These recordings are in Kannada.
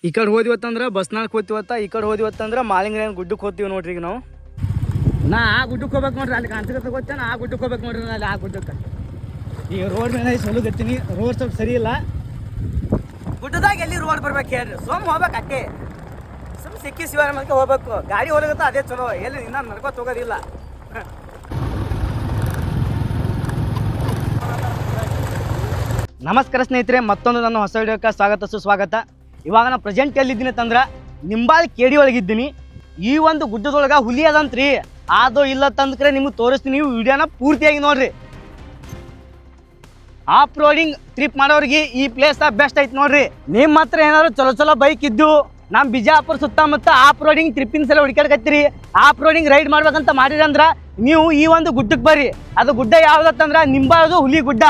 ಈ ಕಡೆ ಹೋದಿವತ್ತಂದ್ರೆ ಬಸ್ನಾಳಕ್ಕೆ ಹೋಗ್ತೀವತ್ತ, ಈ ಕಡೆ ಹೋದಿವತ್ತಂದ್ರೆ ಮಾಲಿಂಗ್ರೇನ್ ಗುಡ್ಡಕ್ಕೆ ಹೋಗ್ತೀವಿ ನೋಡ್ರಿ. ಈಗ ನಾವು ನಾ ಆ ಗುಡ್ಡಕ್ಕೆ ಹೋಗ್ಬೇಕು ನೋಡ್ರಿ. ಅಲ್ಲಿ ಕಾಣ್ಸಕ್ಕೆ ಗೊತ್ತೇನ ಆ ಗುಡ್ಡಕ್ಕೆ ಹೋಗ್ಬೇಕು ನೋಡ್ರಿ. ಅಲ್ಲಿ ಆ ಗುಡ್ಡಕ್ಕೆ ಈಗ ರೋಡ್ ಮೇಲೆ ಸೊಲಗತ್ತೀನಿ. ರೋಡ್ ಸ್ವಲ್ಪ ಸರಿ ಇಲ್ಲ. ಗುಡ್ಡದಾಗ ಎಲ್ಲಿ ರೋಡ್ ಬರ್ಬೇಕು ಹೇಳ್ರಿ. ಸೋಮ್ ಹೋಗ್ಬೇಕು ಅಟ್ಟೆ. ಸುಮ್ ಸಿಕ್ಕಿ ಶಿವಾರ ಮಲ್ಕೆ ಹೋಗ್ಬೇಕು. ಗಾಡಿ ಹೋಗತ್ತ ಅದೇ ಚಲೋ. ಎಲ್ಲಿ ಇನ್ನ ನಡ್ಕೋತ ಹೋಗೋದಿಲ್ಲ. ನಮಸ್ಕಾರ ಸ್ನೇಹಿತರೆ, ಮತ್ತೊಂದು ನನ್ನ ಹೊಸ ವಿಡಿಯೋಕ್ಕೆ ಸ್ವಾಗತ ಸುಸ್ವಾಗತ. ಇವಾಗ ನಾನು ಪ್ರೆಸೆಂಟ್ ಎಲ್ಲಿದ್ದೀನಿ ಅಂತಂದ್ರೆ ನಿಂಬಾಲ್ ಕೇಡಿ ಒಳಗಿದ್ದೀನಿ. ಈ ಒಂದು ಗುಡ್ಡದೊಳಗೆ ಹುಲಿ ಅದಂತ್ರಿ. ಆದೋ ಇಲ್ಲ ತಂದ್ರೆ ನಿಮ್ಗೆ ತೋರಿಸ್ತೀನಿ. ವಿಡಿಯೋನ ಪೂರ್ತಿಯಾಗಿ ನೋಡ್ರಿ. ಆಫ್ ರೋಡಿಂಗ್ ಟ್ರಿಪ್ ಮಾಡೋರಿಗೆ ಈ ಪ್ಲೇಸ್ ಬೆಸ್ಟ್ ಐತಿ ನೋಡ್ರಿ. ನಿಮ್ಮ ಹತ್ರ ಏನಾದ್ರು ಚಲೋ ಚಲೋ ಬೈಕ್ ಇದ್ದು ನಮ್ಮ ಬಿಜಾಪುರ ಸುತ್ತಮುತ್ತ ಆಫ್ ರೋಡಿಂಗ್ ಟ್ರಿಪ್ಪಿನ ಸಲ ಹುಡುಕಾಡ್ಕತ್ತೀರಿ, ಆಫ್ ರೋಡಿಂಗ್ ರೈಡ್ ಮಾಡ್ಬೇಕಂತ ಮಾಡಿರಂದ್ರೆ ನೀವು ಈ ಒಂದು ಗುಡ್ಡಕ್ಕೆ ಬರ್ರಿ. ಅದು ಗುಡ್ಡ ಯಾವ್ದತ್ತಂದ್ರೆ ನಿಂಬಾಳದು ಹುಲಿ ಗುಡ್ಡ.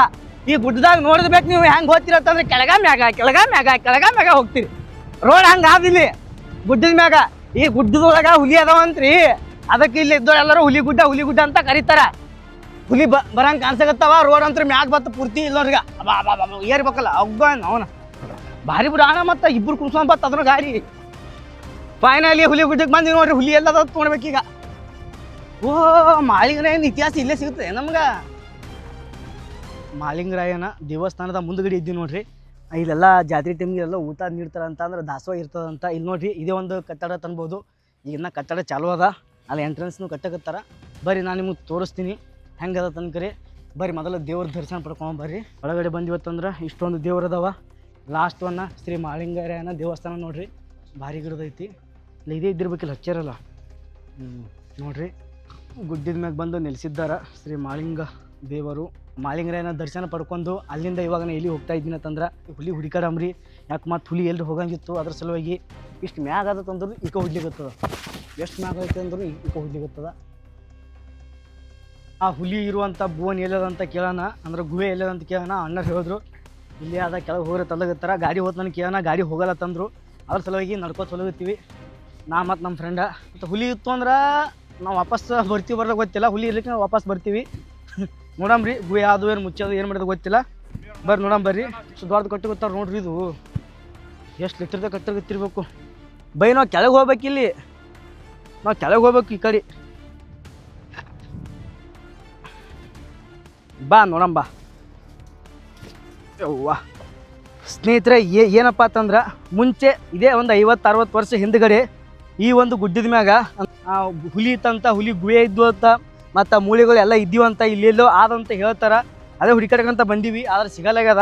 ಈ ಗುಡ್ಡದಾಗ ನೋಡಿದ್ಬೇಕು ನೀವು ಹೆಂಗೆ ಹೋಗ್ತಿರತ್ತಂದ್ರೆ ಕೆಳಗ ಮ್ಯಾಗ ಹೋಗ್ತೀರಿ. ರೋಡ್ ಹಂಗೆ ಆದಿಲ್ಲಿ ಗುಡ್ಡದ ಮ್ಯಾಗ. ಈ ಗುಡ್ಡದೊಳಗ ಹುಲಿ ಅದಾವಂತ್ರಿ. ಅದಕ್ಕೆ ಇಲ್ಲಿ ಇದ್ದವ್ರು ಎಲ್ಲರೂ ಹುಲಿ ಗುಡ್ಡ ಅಂತ ಕರೀತಾರ. ಹುಲಿ ಬರಂಗೆ ಕಾಣಿಸಕತ್ತವ. ರೋಡ್ ಅಂತ ಮ್ಯಾಗ ಬತ್ತ ಪೂರ್ತಿ ಇಲ್ಲೋರ್ಗ ಏರ್ಬೇಕಲ್ಲ ಒಬ್ಬ ಅವನ ಭಾರಿ ಬಿಡ ಅಣ್ಣ. ಮತ್ತೆ ಇಬ್ಬರು ಕುಂಸ್ಕೊಂಡ್ ಬತ್ತ ಅದ್ರ ಗಾಡಿ. ಫೈನಲಿ ಹುಲಿ ಗುಡ್ಡಕ್ಕೆ ಬಂದಿವಿ ನೋಡ್ರಿ. ಹುಲಿ ಎಲ್ಲ ತೊಗೊಳ್ಬೇಕೀಗ. ಓ ಮಾಳಿಂಗರಾಯನ ಇತಿಹಾಸ ಇಲ್ಲೇ ಸಿಗುತ್ತೆ ನಮ್ಗೆ. ಮಾಳಿಂಗರಾಯನ ದೇವಸ್ಥಾನದ ಮುಂದ್ಗಡೆ ಇದ್ದೀವಿ ನೋಡ್ರಿ. ಇಲ್ಲೆಲ್ಲ ಜಾತ್ರೆ ಟೈಮ್ಗೆಲ್ಲ ಊಟ ನೀಡ್ತಾರೆ ಅಂತ ಅಂದ್ರೆ ದಾಸೋಹ ಇರ್ತದಂತ. ಇಲ್ಲಿ ನೋಡ್ರಿ ಇದೇ ಒಂದು ಕಟ್ಟಡ ತಂಬೋದು. ಈಗಿನ್ನ ಕಟ್ಟಡ ಚಾಲು ಅದ. ಅಲ್ಲಿ ಎಂಟ್ರೆನ್ಸ್ನು ಕಟ್ಟಕತ್ತಾರ. ಬರ್ರಿ ನಾನು ನಿಮಗೆ ತೋರಿಸ್ತೀನಿ ಹೆಂಗೆ ಅದ ತನಕರಿ. ಬರ್ರಿ ಮೊದಲು ದೇವ್ರ ದರ್ಶನ ಪಡ್ಕೊಂಡು ಬರ್ರಿ. ಒಳಗಡೆ ಬಂದಿವತ್ತಂದ್ರೆ ಇಷ್ಟೊಂದು ದೇವ್ರು ಅದಾವ. ಲಾಸ್ಟ್ ಒನ್ನ ಶ್ರೀ ಮಾಳಿಂಗರಾಯನ ದೇವಸ್ಥಾನ ನೋಡ್ರಿ. ಭಾರಿ ಗಿಡದೈತಿ. ಇಲ್ಲಿ ಇದೇ ಇದ್ದಿರ್ಬೇಕಿಲ್ಲ ಹಚ್ಚಾರಲ್ಲ. ನೋಡ್ರಿ ಗುಡ್ಡದ ಮ್ಯಾಗ ಬಂದು ನೆಲೆಸಿದ್ದಾರ ಶ್ರೀ ಮಾಳಿಂಗ ದೇವರು. ಮಾಳಿಂಗರಾಯನ ದರ್ಶನ ಪಡ್ಕೊಂಡು ಅಲ್ಲಿಂದ ಇವಾಗ ನಾನು ಎಲ್ಲಿ ಹೋಗ್ತಾ ಇದ್ದೀನಿ ಅಂತಂದ್ರೆ ಹುಲಿ ಹುಡುಕಾಡಂಬ್ರಿ. ಯಾಕೆ ಮತ್ತು ಹುಲಿ ಎಲ್ಲಿ ಹೋಗಂಗಿತ್ತು ಅದ್ರ ಸಲುವಾಗಿ ಇಷ್ಟು ಮ್ಯಾಗ ಆದತ್ತಂದ್ರೂ ಈಕ ಹುಡ್ಲಿಕ್ಕತ್ತದ. ಎಷ್ಟು ಮ್ಯಾಗ ಐತೆ ಅಂದ್ರೂ ಈಕ ಹುಡ್ಲಿಕ್ಕತ್ತದ. ಆ ಹುಲಿ ಇರುವಂಥ ಬೋನ್ ಎಲ್ಲದಂತ ಕೇಳೋಣ, ಅಂದ್ರೆ ಗುಹೆ ಎಲ್ಲದಂತ ಕೇಳೋಣ. ಅಣ್ಣರು ಹೇಳಿದ್ರು ಇಲ್ಲಿ ಅದ ಕೆಳಗೆ ಹೋಗ್ರೆ ತಲಗತ್ತಾರ. ಗಾಡಿ ಹೋದ್ ನನಗೆ ಕೇಳೋಣ. ಗಾಡಿ ಹೋಗಲ್ಲ ತಂದರು. ಅದ್ರ ಸಲುವಾಗಿ ನಡ್ಕೋತ ಹೋಗತ್ತೀವಿ ನಾ ಮತ್ತು ನಮ್ಮ ಫ್ರೆಂಡ. ಮತ್ತು ಹುಲಿ ಇತ್ತು ಅಂದ್ರೆ ನಾವು ವಾಪಸ್ ಬರ್ತೀವಿ ಬರೋದು ಗೊತ್ತಿಲ್ಲ. ಹುಲಿ ಇರ್ಲಿಕ್ಕೆ ನಾವು ವಾಪಸ್ ಬರ್ತೀವಿ. ನೋಡಂಬ್ರಿ ಗುಹೆ ಅದು ಏನು ಮುಚ್ಚೋದು ಏನು ಮಾಡೋದು ಗೊತ್ತಿಲ್ಲ. ಬರ್ರಿ ನೋಡಂಬರ್ರಿ. ದೊಡ್ಡ ಕಟ್ಟು ಗೊತ್ತಾರ ನೋಡ್ರಿ. ಇದು ಎಷ್ಟು ಲೀಟರ್ದಾಗ ಕಟ್ಟಗತ್ತಿರ್ಬೇಕು. ಬೈ ನಾವು ಕೆಳಗೆ ಹೋಗ್ಬೇಕು. ಇಲ್ಲಿ ನಾವು ಕೆಳಗೆ ಹೋಗ್ಬೇಕು. ಈ ಕಡೆ ಬಾ ನೋಡಂಬ. ಯವ್ವ ಸ್ನೇಹಿತರೆ, ಏನಪ್ಪ ಅಂತಂದ್ರೆ ಮುಂಚೆ ಇದೇ ಒಂದು 50-60 ವರ್ಷ ಹಿಂದ್ಗಡೆ ಈ ಒಂದು ಗುಡ್ಡದ ಮ್ಯಾಗ ಹುಲಿ ಇತ್ತಂತ. ಹುಲಿ ಗುಹೆ ಇದ್ದು ಅಂತ ಮತ್ತು ಮೂಳೆಗಳು ಎಲ್ಲ ಇದ್ದೀವಂತ. ಇಲ್ಲೆಲ್ಲೋ ಆದಂತ ಹೇಳ್ತಾರೆ. ಅದೇ ಹುಡುಕಾಡಕಂತ ಬಂದೀವಿ. ಆದ್ರೆ ಸಿಗಲಾಗ್ಯದ.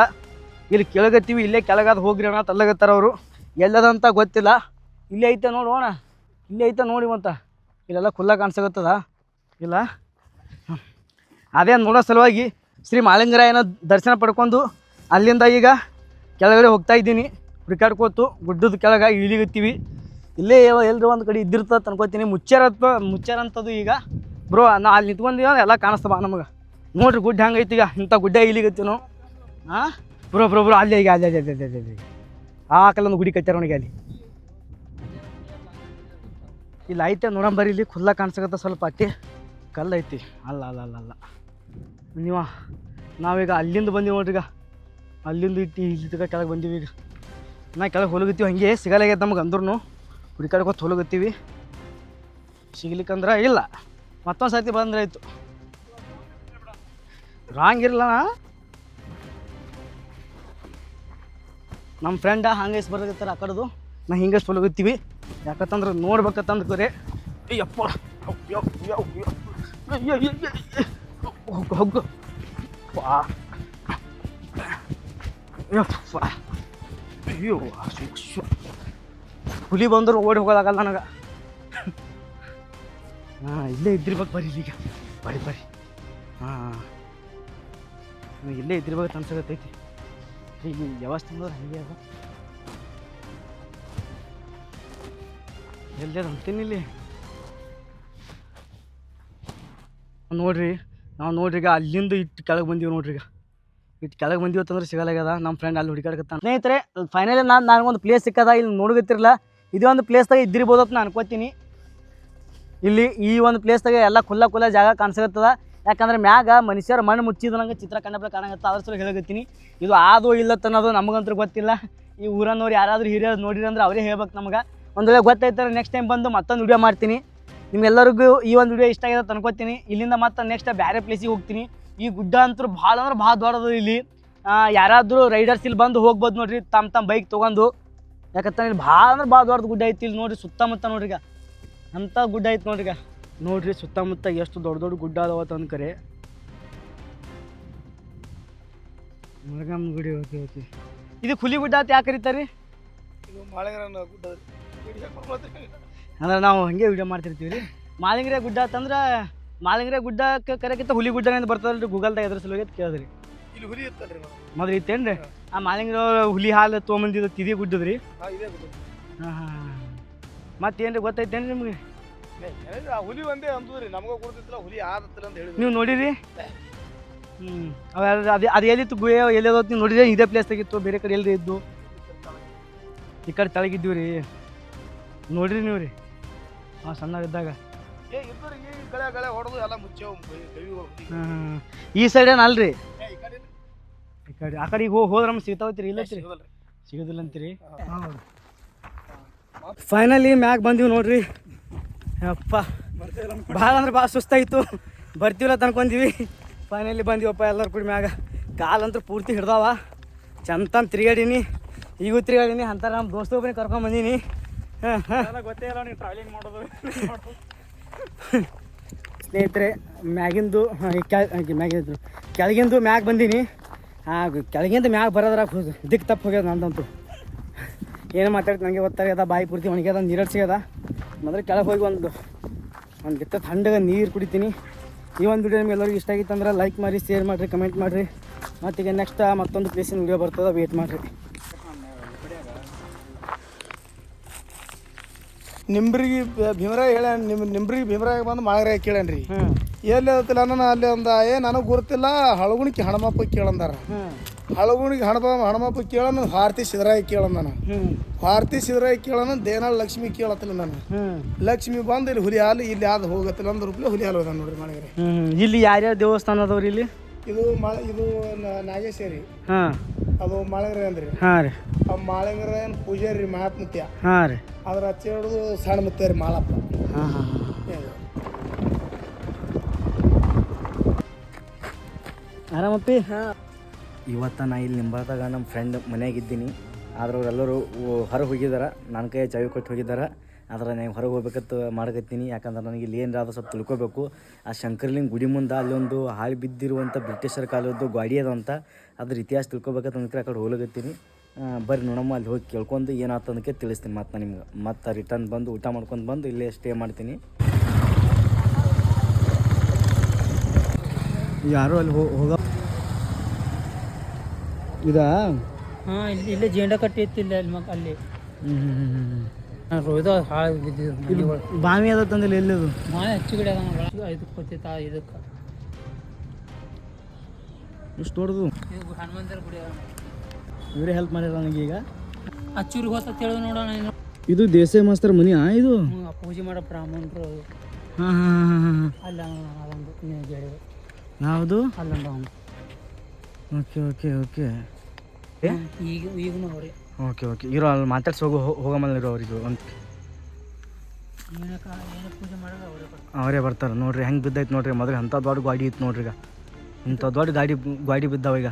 ಇಲ್ಲಿ ಕೆಳಗತ್ತೀವಿ. ಇಲ್ಲೇ ಕೆಳಗಾದ ಹೋಗ್ರಿ ಅಣ್ಣ ತಲ್ಲಗತ್ತಾರ ಅವರು. ಎಲ್ಲದಂತ ಗೊತ್ತಿಲ್ಲ. ಇಲ್ಲೇ ಐತೆ ನೋಡೋಣ. ಇಲ್ಲೇ ಐತೆ ನೋಡಿ. ಮತ್ತು ಇಲ್ಲೆಲ್ಲ ಖುಲ್ಲ ಕಾಣಿಸಕತ್ತದ. ಇಲ್ಲ ಅದೇ ನೋಡೋ ಸಲುವಾಗಿ ಶ್ರೀ ಮಾಳಿಂಗರಾಯನ ದರ್ಶನ ಪಡ್ಕೊಂಡು ಅಲ್ಲಿಂದ ಈಗ ಕೆಳಗಡೆ ಹೋಗ್ತಾ ಇದ್ದೀನಿ. ಹುಡುಕಾಡ್ಕೋತು ಗುಡ್ಡದ ಕೆಳಗೆ ಇಳಿಗತ್ತೀವಿ. ಇಲ್ಲೇ ಎಲ್ಲರೂ ಒಂದು ಕಡೆ ಇದ್ದಿರ್ತದೆ ಅನ್ಕೋತೀನಿ. ಮುಚ್ಚಾರಂಥದ್ದು ಈಗ ಬ್ರೋ. ನಾ ಅಲ್ಲಿ ನಿಂತ್ಕೊಂಡಿವ ಎಲ್ಲ ಕಾಣಿಸ್ತವ ನಮಗೆ. ನೋಡ್ರಿ ಗುಡ್ಡ ಹೆಂಗೈತಿ. ಈಗ ಇಂಥ ಗುಡ್ಡ ಇಲಿಗತ್ತೀವಿ ನಾವು. ಹಾಂ ಬ್ರೋ ಅಲ್ಲಿ ಈಗ ಅಲ್ಲಿ ಆ ಕಲ್ಲೊಂದು ಗುಡಿ ಕಟ್ಟಾರ ಅವನಿಗೆ. ಅಲ್ಲಿ ಇಲ್ಲಿ ಐತೆ ನೋಡಂಬರಿ. ಇಲ್ಲಿ ಖುಲ್ಲ ಕಾಣಿಸಕತ್ತ ಸ್ವಲ್ಪ ಅಟ್ಟಿ ಕಲ್ಲು ಐತಿ. ಅಲ್ಲ ನೀವು ನಾವೀಗ ಅಲ್ಲಿಂದ ಬಂದೀವಿ ನೋಡ್ರಿ. ಈಗ ಅಲ್ಲಿಂದ ಇಲ್ಲಿ ಕೆಳಗೆ ಬಂದೀವಿ. ಈಗ ನಾ ಕೆಳಗೆ ಹೊಲಗತ್ತೀವಿ. ಹಂಗೆ ಸಿಗಲಾಗ್ಯದ ನಮಗೆ. ಅಂದ್ರೂ ಹುಡುಕಾಡ್ಕೊತ ಹೊಲಗತ್ತೀವಿ. ಸಿಗ್ಲಿಕ್ಕಂದ್ರೆ ಇಲ್ಲ ಮತ್ತೊಂದು ಸರ್ತಿ ಬಂದ್ರೆ ಆಯಿತು. ರಾಂಗ್ ಇರಲ್ಲ. ನಮ್ಮ ಫ್ರೆಂಡ ಹಂಗೆ ಬರ್ಬೇಕತ್ತಾರ ಆ ಕಡೆದು. ನಾ ಹಿಂಗೆ ಹೊಲಗತ್ತೀವಿ. ಯಾಕಂತಂದ್ರೆ ನೋಡ್ಬೇಕಂತಂದ್ರೆ ಕರೆ ಅಯ್ಯಪ್ಪ ಹೋಗು ಅಯ್ಯೋ ಹುಲಿ ಬಂದ್ರು ಓಡಿ ಹೋಗೋದಾಗಲ್ಲ ನನಗೆ. ಹಾಂ ಇಲ್ಲೇ ಇದ್ದಿರ್ಬೇಕು. ಬರ್ರಿ ಈಗ ಬರ್ರಿ. ಹಾಂ ಇಲ್ಲೇ ಇದ್ದಿರ್ಬೇಕು ಅನ್ಸಕತ್ತೈತಿ. ಈಗ ವ್ಯವಸ್ಥೆ ಅಂದ್ರೆ ಹಂಗೆ ಅದ. ಎಲ್ಲಿ ಅದು ಅಂತೀನಿ. ಇಲ್ಲಿ ನೋಡ್ರಿ. ನಾವು ನೋಡ್ರಿ ಈಗ ಅಲ್ಲಿಂದ ಇಟ್ಟು ಕೆಳಗೆ ಬಂದೀವಿ ನೋಡ್ರಿ. ಈಗ ಇಟ್ಟು ಕೆಳಗೆ ಬಂದಿವತ್ತಂದ್ರೆ ಸಿಗಲಾಗ್ಯದ. ನಮ್ಮ ಫ್ರೆಂಡ್ ಅಲ್ಲಿ ಹುಡುಕಾಡ್ಕತ್ತಾನ. ಸ್ನೇಹಿತರೆ ಫೈನಲಿ ನನಗೊಂದು ಪ್ಲೇಸ್ ಸಿಕ್ಕದ. ಇಲ್ಲಿ ನೋಡಗತ್ತಿರಲ್ಲ. ಇದೇ ಒಂದು ಪ್ಲೇಸ್ದಾಗ ಇದ್ದಿರ್ಬೋದು ಅಂತ ನಾನು ಅನ್ಕೋತೀನಿ. ಇಲ್ಲಿ ಈ ಒಂದು ಪ್ಲೇಸ್ದಾಗ ಎಲ್ಲ ಖುಲ್ಲ ಜಾಗ ಕಾಣಿಸಕತ್ತದ. ಯಾಕಂದ್ರೆ ಮ್ಯಾಗ ಮನುಷ್ಯರ ಮಣ್ಣು ಮುಚ್ಚಿದಂಗೆ ಚಿತ್ರ ಕಾಣಕತ್ತ. ಅದ್ರ ಸಲ ಹೇಳಕತ್ತೀನಿ. ಇದು ಆದೋ ಇಲ್ಲ ಅನ್ನೋದು ನಮಗಂತೂ ಗೊತ್ತಿಲ್ಲ. ಈ ಊರನ್ನವ್ರು ಯಾರಾದರೂ ಹಿರಿಯರು ನೋಡಿರಿ ಅಂದ್ರೆ ಅವರೇ ಹೇಳ್ಬೇಕು ನಮ್ಗೆ. ಒಂದು ವೇಳೆ ಗೊತ್ತಾಯ್ತಾರೆ ನೆಕ್ಸ್ಟ್ ಟೈಮ್ ಬಂದು ಮತ್ತೊಂದು ವಿಡಿಯೋ ಮಾಡ್ತೀನಿ. ನಿಮ್ಗೆಲ್ಲರಿಗೂ ಈ ಒಂದು ವಿಡಿಯೋ ಇಷ್ಟ ಆಗಿದೆ ಅನ್ಕೋತೀನಿ. ಇಲ್ಲಿಂದ ಮತ್ತೆ ನೆಕ್ಸ್ಟ್ ಬೇರೆ ಪ್ಲೇಸಿಗೆ ಹೋಗ್ತೀನಿ. ಈ ಗುಡ್ಡ ಅಂತೂ ಭಾಳ ಅಂದ್ರೆ ಭಾಳ ದೊಡ್ಡದು. ಇಲ್ಲಿ ಯಾರಾದರೂ ರೈಡರ್ಸ್ ಇಲ್ಲಿ ಬಂದು ಹೋಗ್ಬೋದು ನೋಡ್ರಿ ತಮ್ಮ ಬೈಕ್ ತೊಗೊಂಡು. ಯಾಕಂತಂದ್ರೆ ಇಲ್ಲಿ ಭಾಳ ಅಂದ್ರೆ ಭಾಳ ದೊಡ್ಡದು ಗುಡ್ಡ ಐತಿ. ಇಲ್ಲಿ ನೋಡಿರಿ ಸುತ್ತಮುತ್ತ ನೋಡ್ರಿ ಈಗ ಅಂಥ ಗುಡ್ಡ ಐತಿ ನೋಡ್ರಿ. ಈಗ ನೋಡ್ರಿ ಸುತ್ತಮುತ್ತ ಎಷ್ಟು ದೊಡ್ಡ ದೊಡ್ಡ ಗುಡ್ಡ ಅದಾವತ್ತ ಅಂದ್ಕರೆ. ಮುಳಗಮ್ಮ ಗುಡಿ. Okay okay. ಇದು ಹುಲಿ ಗುಡ್ಡ ಅಂತ ಯಾಕೆ ಕರೀತಾರೆ ರೀ? ಅಂದ್ರೆ ನಾವು ಹಂಗೆ ವಿಡಿಯೋ ಮಾಡ್ತಿರ್ತೀವಿ ರೀ. ಮಾಳಿಂಗ್ರೆ ಗುಡ್ಡ ಅಂತಂದ್ರೆ ಮಾಳಿಂಗ್ರೆ ಗುಡ್ಡಕ್ಕೆ ಕರೆಕ್ಕಿಂತ ಹುಲಿ ಗುಡ್ಡನೇ ಬರ್ತದಲ್ರಿ ಗೂಗಲ್ದಾಗ ಎದ್ರ ಸಲುವಾಗಿ ಅಂತ ಕೇಳಿದ್ರಿ. ಇಲ್ಲಿ ಹುಲಿ ಇತ್ತಲ್ರಿ ಮೊದಲು ಇತ್ತೇನ್ರಿ? ಆ ಮಾಲಿಂಗ್ರ ಹುಲಿ ಹಾಲು ತೊಗೊಂಬಂದಿದ್ದು ತಿದಿ ಗುಡ್ಡದ್ರಿ. ಹಾಂ ಹಾಂ. ಮತ್ತೇನ್ರಿ ಗೊತ್ತೈತೇನ್ರಿ ನಿಮ್ಗೆ? ಹುಲಿ ಒಂದೇ ಅಂದ್ರಿ ನಮಗ ಗೊತ್ತಿಲ್ಲ ಹುಲಿ ಆದತ್ತಿಲ್ಲ ಅಂತ ಹೇಳಿ. ನೀವು ನೋಡಿರಿ? ಅದು ಎಲ್ಲಿತ್ತು ಗುಹೆ ಎಲ್ಲೋದು ನೀವು ನೋಡಿರಿ? ಇದೇ ಪ್ಲೇಸ್ ತೆಗಿತ್ತು, ಬೇರೆ ಕಡೆ ಎಲ್ರಿ ಇದ್ದು? ಈ ಕಡೆ ತೆಳಗಿದ್ದೀವಿ ರೀ. ನೋಡ್ರಿ ನೀವು ರೀ ಹಾಂ ಸಣ್ಣವಿದ್ದಾಗ. ಈ ಸೈಡ್ ಏನು ಅಲ್ರಿ? ಈ ಕಡೆ ಆ ಕಡೆಗೆ ಹೋದ್ರೆ ನಮ್ಗೆ ಸಿಗ್ತಾವತ್ತೀರಿ? ಇಲ್ಲ ಸಿಗೋದಿಲ್ಲ ಅಂತೀರಿ? ಫೈನಲಿ ಮ್ಯಾಗ ಬಂದೀವಿ ನೋಡ್ರಿ. ಅಪ್ಪ ಭಾಳ ಅಂದ್ರೆ ಭಾಳ ಸುಸ್ತಾಯಿತು. ಬರ್ತೀವಲ್ಲ ತನ್ಕೊಂತೀವಿ. ಫೈನಲಿ ಬಂದೀವಪ್ಪ ಎಲ್ಲರೂ ಕೂಡಿ ಮ್ಯಾಗ. ಕಾಲಂತೂ ಪೂರ್ತಿ ಹಿಡ್ದಾವ. ಚಂತಂದು ತಿರುಗಾಡೀನಿ. ಈಗೂ ತಿರುಗಾಡೀನಿ. ಅಂತ ನಮ್ಮ ದೋಸ್ತ ಒಬ್ಬನೇ ಕರ್ಕೊಂಬಂದೀನಿ. ಹಾಂ ಹಾಂ. ಗೊತ್ತೇ ಇಲ್ಲ ನೀವು ಟ್ರಾವೆಲಿಂಗ್ ಮಾಡೋದು. ಸ್ನೇಹಿತರೆ ಮ್ಯಾಗಿಂದು ಮ್ಯಾಗಿಂದು ಕೆಳಗಿಂದು ಮ್ಯಾಗ ಬಂದೀನಿ. ಕೆಳಗಿಂದ ಮ್ಯಾಗ ಬರೋದ್ರಾಗ ದಿಕ್ಕು ತಪ್ಪು ಹೋಗ್ಯದ ನಂದಂತೂ. ಏನು ಮಾತಾಡ್ತು ನನಗೆ ಗೊತ್ತಾಗ್ಯದ. ಬಾಯಿ ಪೂರ್ತಿ ಒಣಗ್ಯದ, ನೀರು ಸಿಗ್ಯದ. ಮೊದಲು ಕೆಳಗೆ ಹೋಗಿ ಒಂದು ಗಿತ್ತ ಥಂಡಗೆ ನೀರು ಕುಡಿತೀನಿ. ಈ ಒಂದು ವಿಡಿಯೋ ನಿಮ್ಗೆ ಎಲ್ಲರಿಗೂ ಇಷ್ಟ ಆಗಿತ್ತು ಅಂದ್ರೆ ಲೈಕ್ ಮಾಡಿ, ಶೇರ್ ಮಾಡಿರಿ, ಕಮೆಂಟ್ ಮಾಡಿರಿ. ಮತ್ತೀಗ ನೆಕ್ಸ್ಟ್ ಮತ್ತೊಂದು ಪ್ಲೇಸಿನ ವಿಡಿಯೋ ಬರ್ತದೆ, ವೇಟ್ ಮಾಡಿರಿ. ನಿಂಬ್ರಿಗೆ ಭೀಮರಾಯ ಹೇಳ ನಿಂಬ್ರಿಗೆ ಭೀಮರಾಯ ಬಂದು ಮಾಳಗರಾಯ ಕೇಳೇನ್ರಿ. ಎಲ್ಲಿ ಅದತ್ತಿಲ್ಲ ನಾನು ಅಲ್ಲಿ ಒಂದು ನನಗೆ ಗುರುತಿಲ್ಲ. ಹಳಗುಣಿಗೆ ಹಣಮಪ್ಪ ಕೇಳಂದಾರ. ಹಳಗುಣಿಗೆ ಹಣಮಪ್ಪ ಕೇಳೋಣ. ಭಾರತಿ ಸಿದ್ದರಾಯ ಕೇಳಂದ ನಾನು. ಭಾರತಿ ಸಿದ್ದರಾಯ ಕೇಳೋಣ. ದೇನಾಳ್ ಲಕ್ಷ್ಮಿ ಕೇಳತ್ತಿಲ್ಲ ನಾನು. ಲಕ್ಷ್ಮಿ ಬಂದು ಇಲ್ಲಿ ಹುಲಿ ಹಾಲು ಇಲ್ಲಿ ಆದ ಹೋಗತ್ತಿಲ್ಲ ಅಂದ್ರೆ ರೂಪಾಯಿ ಹುಲಿ ಹಾಲು ಹೋದ ನೋಡ್ರಿ ಮಾಳಗರೆ. ಇಲ್ಲಿ ಯಾರ್ಯಾವ ದೇವಸ್ಥಾನ ಅದಾವ್ರಿ ಇಲ್ಲಿ? ಇದು ನಾಗೇಶ್ವರಿ. ಹಾಂ. ಅದು ಮಾಳಂಗ್ರೆ ಅಂದ್ರಿ. ಹಾಂ ರೀ. ಆ ಮಾಳಂಗ್ರೆ ಪೂಜಾರಿ ರೀ ಮಹಾತ್ಮತ್ಯ. ಹಾಂ ರೀ. ಅದ್ರ ಹಚ್ಚಿ ಹಿಡಿದು ಸಣ್ಣ ಮುತ್ಯ ರೀ ಮಾಳಪ್ಪ. ಹಾಂ ಹಾಂ. ಆರಾಮಪ್ಪಿ? ಹಾಂ. ಇವತ್ತು ನಾ ಇಲ್ಲಿ ನಿಂಬಾದಾಗ ನಮ್ಮ ಫ್ರೆಂಡ್ ಮನೆಯಾಗಿದ್ದೀನಿ. ಆದ್ರೆ ಅವರೆಲ್ಲರೂ ಹೊರಗೆ ಹೋಗಿದ್ದಾರೆ. ನನ್ನ ಕೈ ಚಾವಿ ಕೊಟ್ಟು ಹೋಗಿದ್ದಾರೆ. ಆದ್ರೆ ನಾನು ಹೊರಗೆ ಹೋಗ್ಬೇಕಂತ ಮಾಡಕತ್ತೀನಿ. ಯಾಕಂದ್ರೆ ನನಗೆ ಇಲ್ಲಿ ಏನಾರ ಸ್ವಲ್ಪ ತಿಳ್ಕೊಬೇಕು. ಆ ಶಂಕರಲಿಂಗ ಗುಡಿ ಮುಂದೆ ಅಲ್ಲೊಂದು ಹಾಳು ಬಿದ್ದಿರುವಂಥ ಬ್ರಿಟಿಷರ ಕಾಲದ್ದು ಗಾಡಿ ಅದಂತ. ಅದ್ರ ಇತಿಹಾಸ ತಿಳ್ಕೊಬೇಕಂತ ಅಂದ್ಕರೆ ಆ ಕಡೆ ಹೋಗ್ಲಕತ್ತೀನಿ. ಬರ್ರಿ ನೋಡಮ್ಮ, ಅಲ್ಲಿ ಹೋಗಿ ಕೇಳ್ಕೊಂಡು ಏನಾಗ್ತದಕ್ಕೆ ತಿಳಿಸ್ತೀನಿ ಮತ್ತೆ ನಿಮ್ಗೆ. ಮತ್ತೆ ರಿಟರ್ನ್ ಬಂದು ಊಟ ಮಾಡ್ಕೊಂಡು ಬಂದು ಇಲ್ಲೇ ಸ್ಟೇ ಮಾಡ್ತೀನಿ. ಯಾರು ಅಲ್ಲಿ ಹೋಗ ಇದಾ? ಹಾಂ, ಇಲ್ಲೇ ಜೇಂಡ ಕಟ್ಟಿ ಇತ್ತಿಲ್ಲ ಅಲ್ಲಿ ಅಲ್ಲಿ. ರೋಯ್ದ ಹಾಳು ಬಿದ್ದಿದ್ದು. ಬಾವಿ ಅದ ತಂದಿಲ್ಲ ಎಲ್ಲದು? ಮಾಳೆ ಹೆಚ್ಚು ಕಡೆ ಅದ. ಇದಕ್ಕೆ ಗೊತ್ತಿತ್ತ ಇದಕ್ಕೆ ಇಷ್ಟು ದೊಡ್ಡದು ಇದು ಹನುಮಂತರ ಗುಡಿ. ಇವರೇ ಹೆಲ್ಪ್ ಮಾಡಿರ ನನಗೀಗ. ಅಚ್ಚೂರಿಗೆ ಹೊತ್ತ ತಿಳಿದು ನೋಡೋಣ. ಇದು ದೇಸಾಯಿ ಮಾಸ್ತರ್ ಮನಿ ಇದು? ಪೂಜೆ ಮಾಡೋ ಬ್ರಾಹ್ಮಣರು. ಹಾಂ ಹಾಂ ಹಾಂ ಹಾಂ. ಅಲ್ಲ ಅದೊಂದು ಗೆಳೆ. ಯಾವುದು? ಅಲ್ಲೊಂದು ಅವನು. Okay okay okay. ಈಗನೂ ಅವ್ರಿ. Okay okay. ಇರೋ ಅಲ್ಲಿ ಮಾತಾಡ್ಸಿ ಹೋಗಮಲ್ಲ ಇರೋ ಅವ್ರಿಗೆ. ಒಂದು ಏನು ಪೂಜೆ ಮಾಡೋದು ಅವರೇ ಬರ್ತಾರೆ ನೋಡ್ರಿ. ಹೆಂಗೆ ಬಿದ್ದೈತೆ ನೋಡ್ರಿ. ಮೊದಲು ಅಂಥ ದೊಡ್ಡ ಗಾಡಿ ಇತ್ತು ನೋಡ್ರಿ. ಈಗ ಇಂಥ ದೊಡ್ಡ ಗಾಡಿ ಬಿದ್ದಾವ ಈಗ.